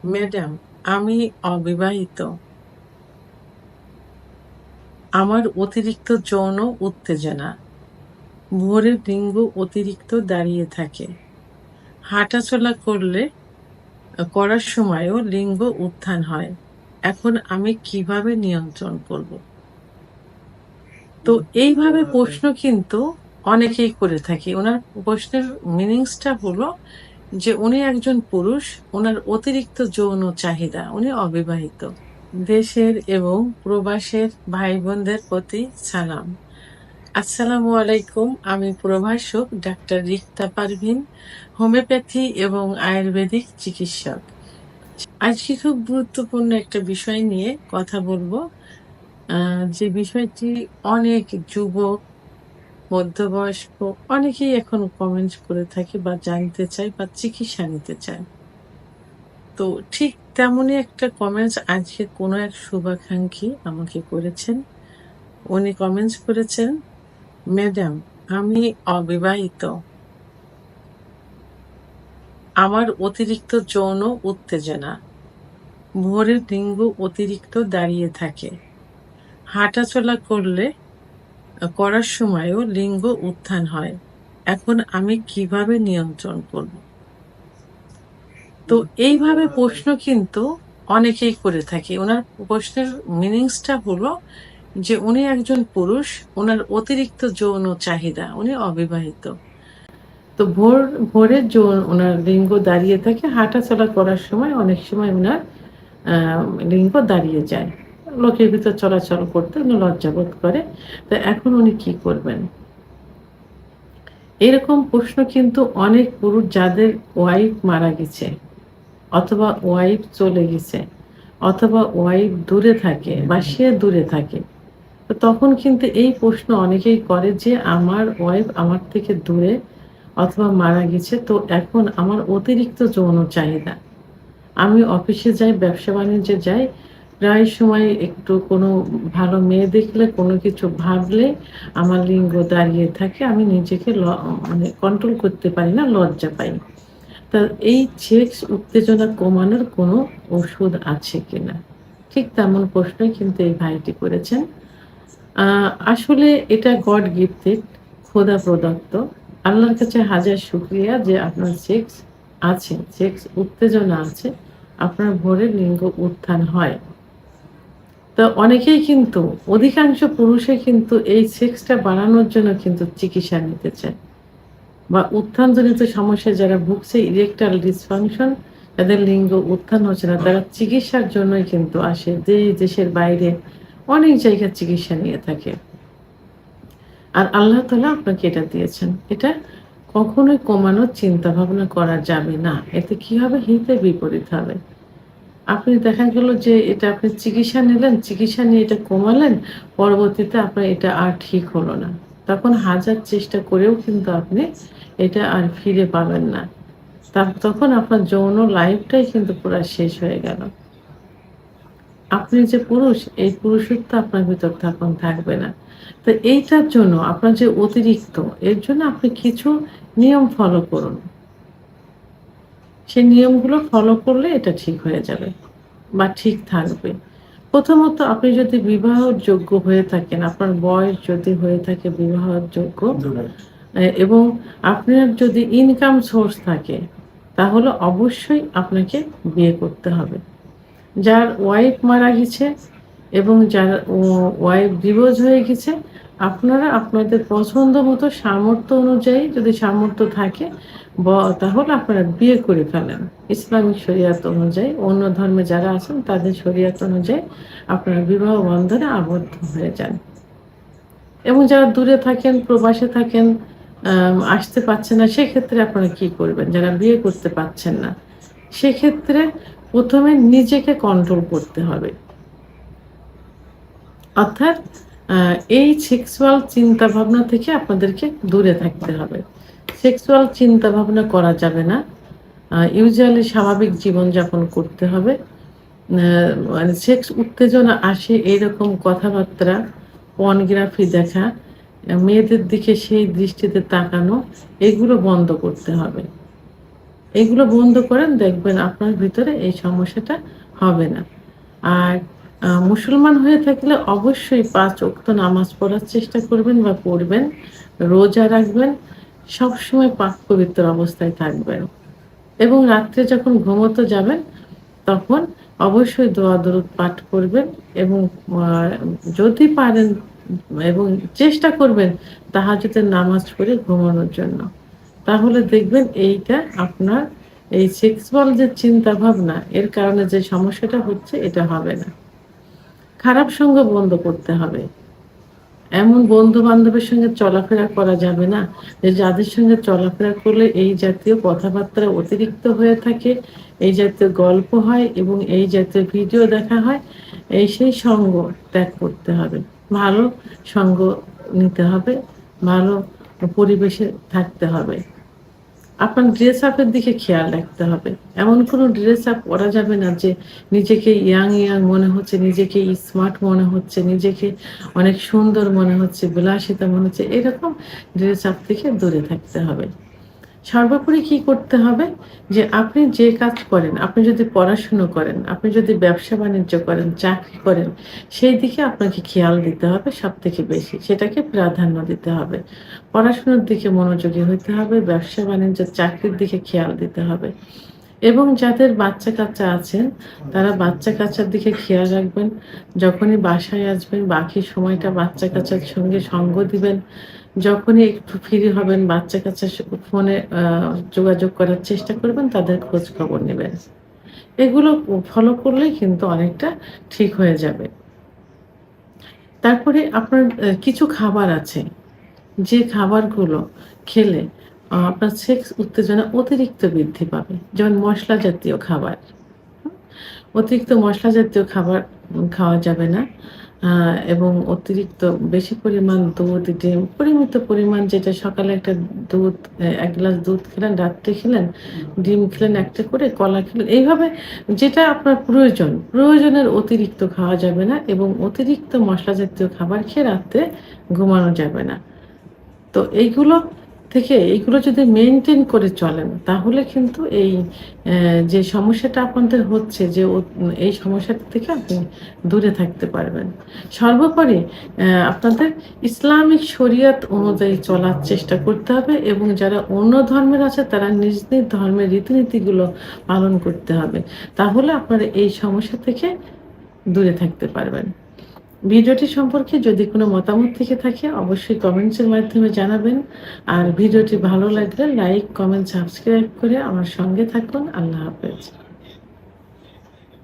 Madam, আমি অবিবাহিত। আমার অতিরিক্ত যৌন উত্তেজনা। ভোরের লিঙ্গ অতিরিক্ত দাঁড়িয়ে থাকে। হাঁটাচলা করার সময়ও লিঙ্গ উত্থান হয়। এখন আমি কিভাবে নিয়ন্ত্রণ করব? তো এইভাবে প্রশ্ন কিন্তু অনেকেই করে থাকে। উনার প্রশ্নের মিনিংসটা হলো যে উনি একজন পুরুষ, উনার অতিরিক্ত যৌন চাহিদা, উনি অবিবাহিত। দেশের এবং প্রবাসের ভাই-বোনদের প্রতি সালাম। আসসালামু আলাইকুম। আমি প্রভাষক ডাক্তার রিক্তা পারভীন, হোমিওপ্যাথি এবং আয়ুর্বেদিক চিকিৎসক। আজকে খুব গুরুত্বপূর্ণ একটা বিষয় নিয়ে কথা বলবো। যে বিষয়টি অনেক যুবক, মধ্যবয়স্ক অনেকেই এখন কমেন্ট করে থাকে বা জানতে চায় বা চিকিৎসা নিতে চায়। তো ঠিক তেমনই একটা কমেন্টস আজকে কোনো এক শুভাকাঙ্ক্ষী আমাকে করেছেন। উনি কমেন্টস করেছেন, "ম্যাডাম, আমি অবিবাহিত। আমার অতিরিক্ত যৌন উত্তেজনা। ভোরের লিঙ্গ অতিরিক্ত দাঁড়িয়ে থাকে। হাঁটাচলা করার সময়ও লিঙ্গ উত্থান হয়। এখন আমি কিভাবে নিয়ন্ত্রণ করব?" তো এইভাবে প্রশ্ন কিন্তু অনেকেই করে থাকে। উনার প্রশ্নের মিনিংসটা হলো যে উনি একজন পুরুষ, উনার অতিরিক্ত যৌন চাহিদা, উনি অবিবাহিত। তো ভোরের উনার লিঙ্গ দাঁড়িয়ে থাকে, হাঁটাচলা করার সময় অনেক সময় উনার আ লিঙ্গ দাঁড়িয়ে যায়। লোকের ভিতর চলাচল করতে উনি লজ্জাবোধ করে। তো এখন উনি কি করবেন? এরকম প্রশ্ন কিন্তু অনেক পুরুষ যাদের ওয়াইফ মারা গেছে অথবা ওয়াইফ চলে গেছে অথবা ওয়াইফ দূরে থাকে বা সে দূরে থাকে। তো তখন কিন্তু এই প্রশ্ন অনেকেই করে যে আমার ওয়াইফ আমার থেকে দূরে অথবা মারা গেছে। তো এখন আমার অতিরিক্ত যৌন চাহিদা। আমি অফিসে যাই, ব্যবসা-বাণিজ্যে যাই। প্রায় সময় একটু কোনো ভালো মেয়ে দেখলে, কোনো কিছু ভাবলে আমার লিঙ্গ দাঁড়িয়ে থাকে। আমি নিজেকে মানে কন্ট্রোল করতে পারি না, লজ্জা পাই। তা এই সেক্স উত্তেজনা কমানোর কোনো ওষুধ আছে কিনা? ঠিক তেমন প্রশ্নই কিন্তু এই ভাইটি করেছেন। আ আসলে এটা গড গিফটেড, খোদা প্রদত্ত। আল্লাহর কাছে হাজার শুকরিয়া যে আপনার সেক্স আছে, সেক্স উত্তেজনা আছে। আপনার ভোরে লিঙ্গ উত্থান হয়। তো অনেকেই কিন্তু অধিকাংশ পুরুষই কিন্তু এই সেক্সটা বাড়ানোর জন্য কিন্তু চিকিৎসা নিতে চায়। বা উত্থানজনিত সমস্যায় যারা ভুগছে ইরেকটাইল ডিসফাংশন, যাদের লিঙ্গ উত্থান হচ্ছে না, তারা চিকিৎসার জন্যই কিন্তু আসে। দেশের বাইরে অনেক জায়গায় চিকিৎসা নিয়ে থাকে। আর আল্লাহ তাআলা আপনাকে এটা দিয়েছেন। এটা কখনোই কমানোর চিন্তা ভাবনা করা যাবে না। এতে কি হবে? হিতে বিপরীত হবে। আপনি দেখা গেল যে এটা আপনি চিকিৎসা নিলেন, চিকিৎসা নিয়ে এটা কমালেন, পরবর্তীতে আপনার এটা আর ঠিক হলো না। তখন হাজার চেষ্টা করেও কিন্তু আপনি এটা আর ফিরে পাবেন না। তখন আপনার যৌন লাইফটাই কিন্তু পুরা শেষ হয়ে গেল। আপনি যে পুরুষ, এই পুরুষত্ব আপনার ভিতর তখন থাকবে না। তো এইটার জন্য আপনার যে অতিরিক্ত, এর জন্য আপনি কিছু নিয়ম ফলো করুন। সেই নিয়মগুলো ফলো করলে এটা ঠিক হয়ে যাবে বা ঠিক থাকবে। প্রথমত আপনি যদি বিবাহযোগ্য হয়ে থাকেন, আপনার বয়স যদি হয়ে থাকে বিবাহযোগ্য এবং আপনার যদি ইনকাম সোর্স থাকে, তাহলে অবশ্যই আপনাকে বিয়ে করতে হবে। যার ওয়াইফ মারা গেছে এবং যার ওয়াইফ ডিভোর্স হয়ে গেছে, আপনারা আপনাদের পছন্দ মতো সামর্থ্য অনুযায়ী যদি সামর্থ্য থাকে ব তাহলে আপনারা বিয়ে করে ফেলেন। ইসলামিক শরিয়াত অনুযায়ী অন্য ধর্মে যারা আছেন তাদের শরিয়াত অনুযায়ী আপনারা বিবাহ বন্ধনে আবদ্ধ হয়ে যান। এবং যারা দূরে থাকেন, প্রবাসে থাকেন, আসতে পারছেন না, সেক্ষেত্রে আপনারা কি করবেন? যারা বিয়ে করতে পারছেন না, সেক্ষেত্রে ১ম এ নিজেকে কন্ট্রোল করতে হবে। অর্থাৎ আ এই সেক্সুয়াল চিন্তাভাবনা থেকে আপনাদেরকে দূরে থাকতে হবে। সেক্সুয়াল চিন্তাভাবনা করা যাবে না। ইউজুয়ালি স্বাভাবিক জীবনযাপন করতে হবে। মানে সেক্স উত্তেজনা আসে এরকম কথাবার্তা, পর্নোগ্রাফি দেখা, মেয়েদের দিকে সেই দৃষ্টিতে তাকানো, এগুলো বন্ধ করতে হবে। এগুলো বন্ধ করেন, দেখবেন আপনার ভিতরে এই সমস্যাটা হবে না। আর মুসলমান হয়ে থাকলে অবশ্যই ৫ ওয়াক্ত নামাজ পড়ার চেষ্টা করবেন বা পড়বেন, রোজা রাখবেন, সবসময় পাক পবিত্র অবস্থায় থাকবেন এবং রাত্রে যখন ঘুমোতে যাবেন তখন অবশ্যই দোয়া দরুদ পাঠ করবেন এবং আ যদি পারেন এবং চেষ্টা করবেন তাহাজ্জুদের নামাজ পড়ে ঘুমানোর জন্য। তাহলে দেখবেন এইটা আপনার এই সেক্সুয়াল যে চিন্তা ভাবনা এর কারণে যে সমস্যাটা হচ্ছে এটা হবে না। খারাপ সঙ্গ বন্ধ করতে হবে। এমন বন্ধু-বান্ধবের সঙ্গে চলাফেরা করা যাবে না যে যাদের সঙ্গে চলাফেরা করলে এই জাতীয় কথাবার্তা অতিরিক্ত হয়ে থাকে, এই জাতীয় গল্প হয় এবং এই জাতীয় ভিডিও দেখা হয়। সেই সঙ্গ ত্যাগ করতে হবে। ভালো সঙ্গ নিতে হবে, ভালো পরিবেশে থাকতে হবে। আপনার ড্রেস আপ এর দিকে খেয়াল রাখতে হবে। এমন কোনো ড্রেস আপ পরা যাবে না যে নিজেকে ইয়াং মনে হচ্ছে, নিজেকে স্মার্ট মনে হচ্ছে, নিজেকে অনেক সুন্দর মনে হচ্ছে, বিলাসিতা মনে হচ্ছে। এরকম ড্রেস আপ থেকে দূরে থাকতে হবে। সর্বোপরি কি করতে হবে? যে আপনি যে কাজ করেন, আপনি যদি পড়াশুনো করেন, আপনি যদি ব্যবসা-বাণিজ্য করেন, চাকরি করেন, সেই দিকে আপনাকে খেয়াল দিতে হবে সবথেকে বেশি। সেটাকে প্রাধান্য দিতে হবে। পড়াশোনার দিকে মনোযোগী হইতে হবে, ব্যবসা-বাণিজ্য, চাকরির দিকে খেয়াল দিতে হবে। এবং যাদের বাচ্চা-কাচ্চা আছেন, তারা বাচ্চা-কাচ্চার দিকে খেয়াল রাখবেন। যখনই বাসায় আসবেন, বাকি সময়টা বাচ্চা-কাচ্চার সঙ্গে সঙ্গ দিবেন। যখনই একটু ফ্রি হবেন, বাচ্চা-কাচ্চার ফোনে যোগাযোগ করার চেষ্টা করবেন, তাদের খোঁজ খবর নিবেন। এগুলো ফলো করলেই কিন্তু অনেকটা ঠিক হয়ে যাবে। তারপরে আপনার কিছু খাবার আছে যে খাবারগুলো খেলে আপনার সেক্স উত্তেজনা অতিরিক্ত বৃদ্ধি পাবে। যেমন মসলা জাতীয় খাবার। হুম? অতিরিক্ত মসলা জাতীয় খাবার খাওয়া যাবে না। আ এবং অতিরিক্ত বেশি পরিমাণ দুধ, ডিম, পরিমিত পরিমাণ যেটা সকালে একটা দুধ ১ গ্লাস দুধ খেলেন, রাত্রে খেলেন, ডিম খেলেন ১ টা করে, কলা খেলেন। এইভাবে যেটা আপনার প্রয়োজন, প্রয়োজনের অতিরিক্ত খাওয়া যাবে না এবং অতিরিক্ত মসলা জাতীয় খাবার খেয়ে রাত্রে ঘুমানো যাবে না। তো এইগুলো যদি মেইনটেইন করে চলেন তাহলে কিন্তু এই যে সমস্যাটা আপনাদের হচ্ছে যে এই সমস্যাটা থেকে আপনি দূরে থাকতে পারবেন। সর্বোপরি আপনাদের ইসলামিক শরিয়ত অনুযায়ী চলার চেষ্টা করতে হবে এবং যারা অন্য ধর্মের আছে তারা নিজ ধর্মের রীতিনীতিগুলো পালন করতে হবে। তাহলে আপনারা এই সমস্যা থেকে দূরে থাকতে পারবেন। ভিডিওটি সম্পর্কে যদি কোনো মতামত থেকে থাকে অবশ্যই কমেন্টসের মাধ্যমে জানাবেন। আর ভিডিওটি ভালো লাগলে লাইক, কমেন্ট, সাবস্ক্রাইব করে আমার সঙ্গে থাকুন। আল্লাহ হাফেজ।